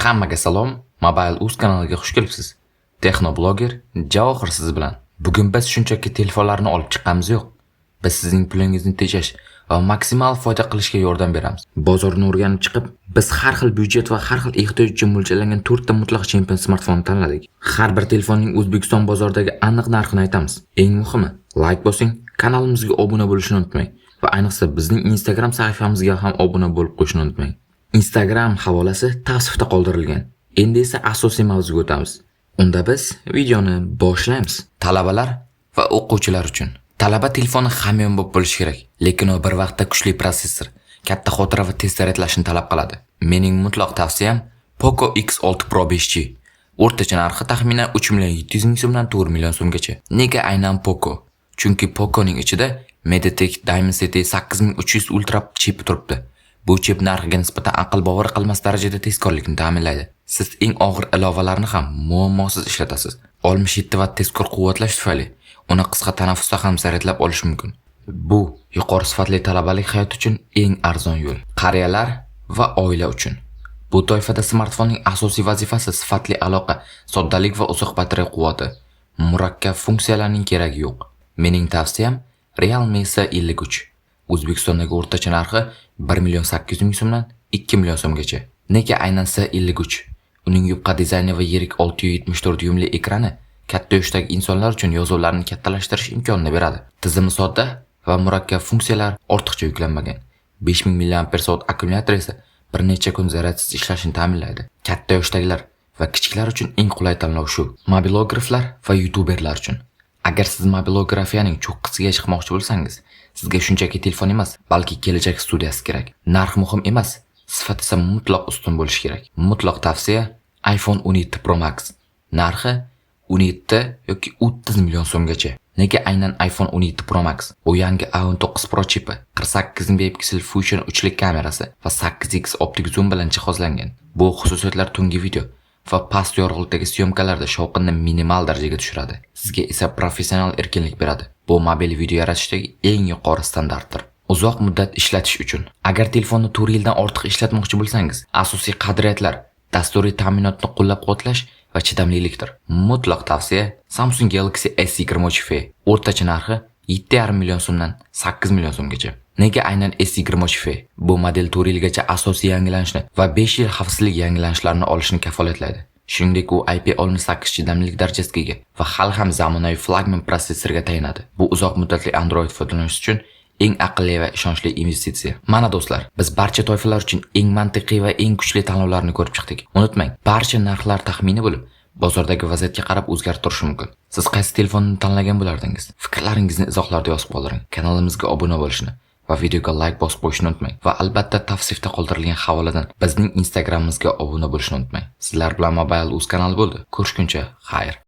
Hammaga salom, Mobile.uz kanaliga xush kelibsiz. Texnoblogger Javohir siz bilan. Bugun biz shunchaki telefonlarni olib chiqqanimiz yo'q. Biz sizning pulingizni tejash va maksimal foyda qilishga yordam beramiz. Bozorni o'rganib chiqib, biz har xil byudjet va har xil ehtiyoj uchun mo'ljallangan 4 ta mutlaq chempion smartfonni tanladik. Har bir telefonning O'zbekiston bozoridagi aniq narxini aytamiz. Eng muhimi, like bosing, kanalimizga obuna bo'lishni unutmang va ayniqsa bizning Instagram sahifamizga ham obuna bo'lib qo'yishni unutmang. Instagram havolasi tavsifda qoldirilgan. Endi esa asosiy mavzuga o'tamiz. Unda biz videoni boshlaymiz. Talabalar va o'quvchilar uchun. Talaba telefoni hamyon bo'lib bo'lishi kerak, lekin u bir vaqtda kuchli prosessor, katta xotira va tez zaryadlashni talab qiladi. Mening mutlaq tavsiyam Poco X6 Pro 5G. O'rtacha narxi taxminan 3.700.000 so'mdan 4.000.000 so'mgacha. Nega aynan Poco? Chunki Poconing ichida MediaTek Dimensity 8300 Ultra chipi turibdi. Bu chip narxiga nisbatan aql bovar qilmas darajada tezkorlikni ta'minlaydi. Siz eng og'ir ilovalarni ham muammosiz ishlatasiz. 67 watt tezkor quvvatlash tufayli uni qisqa tanaffusda ham zaryadlab olish mumkin. Bu yuqori sifatli talabalik hayot uchun eng arzon yo'l. Qariyalar va oila uchun. Bu toifada smartfonning asosiy vazifasi sifatli aloqa, soddalik va uzoq batareya quvvati. Murakkab funksiyalarning keragi yo'q. Mening tavsiyam Realme S53. O'zbekistondagi o'rtacha narxi 1.800.000 so'mdan 2.000.000 so'mgacha. Nega aynan S53? Uning yupqa dizayni va yirik 674 dyumli ekrani katta yoshdagi insonlar uchun yozuvlarni kattalashtirish imkonini beradi. Tizimi sodda va murakkab funksiyalar ortiqcha yuklanmagan. 5000 mAh akkumulyator esa bir necha kun zaryadsiz ishlashini ta'minlaydi. Katta yoshdagilar va kichiklar uchun eng qulay tanlov shu. Mobilograflar va youtuberlar uchun. Agar siz mobilografiyaning cho'qqisiga chiqmoqchi bo'lsangiz, sizga shunchaki telefon emas, balki kelajak studiyasi kerak. Narx muhim emas, sifat esa mutlaq ustun bo'lishi kerak. Mutlaq tavsiya iPhone 17 Pro Max. Narxi 17 yoki 30 million so'mgacha. Nega aynan iPhone 17 Pro Max? Bu yangi A19 Pro chipi, 48 megapiksel Fusion 3lik kamerasi va 8x optik zoom bilan jihozlangan. Bu xususiyatlar tungi video va past yorug'likdagi syomkalarda shovqinni minimal darajaga tushiradi. Sizga esa professional erkinlik beradi. Bu mobil video yaratishdagi eng yuqori standartdir. Uzoq muddat ishlatish uchun. Agar telefonni 4 yildan ortiq ishlatmoqchi bo'lsangiz, asosiy qadriyatlar dasturiy ta'minotni qo'llab-quvvatlash va chidamlilikdir. Mutlaq tavsiya Samsung Galaxy S23 Fe. O'rtacha narxi 7.5 million so'mdan 8 million so'mgacha. Nega aynan S23 Fe? Bu model 4 yilgacha asosiy yangilanishni va 5 yil xavfsizlik yangilanishlarini olishni kafolatlaydi. Shuningdek, u IP68 chidamlilik darajasiga ega va hali ham zamonaviy flagman prosessorga tayanadi. Bu uzoq muddatli Android foydalanish uchun eng aqlli va ishonchli investitsiya. Mana do'stlar, biz barcha toifalar uchun eng mantiqiy va eng kuchli tanlovlarni ko'rib chiqdik. Unutmang, barcha narxlar taxmini bo'lib, bozordagi vaziyatga qarab o'zgarib turishi mumkin. Siz qaysi telefonni tanlagan bo'lardingiz? Fikrlaringizni izohlarda yozib qoldiring. Kanalimizga obuna bo'lishni va videoga like bosib qo'yishni unutmang. Va albatta tavsifda qoldirilgan havoladan bizning Instagramimizga obuna bo'lishni unutmang. Sizlar bilan Mobile.uz kanali bo'ldi. Ko'rishguncha, xayr.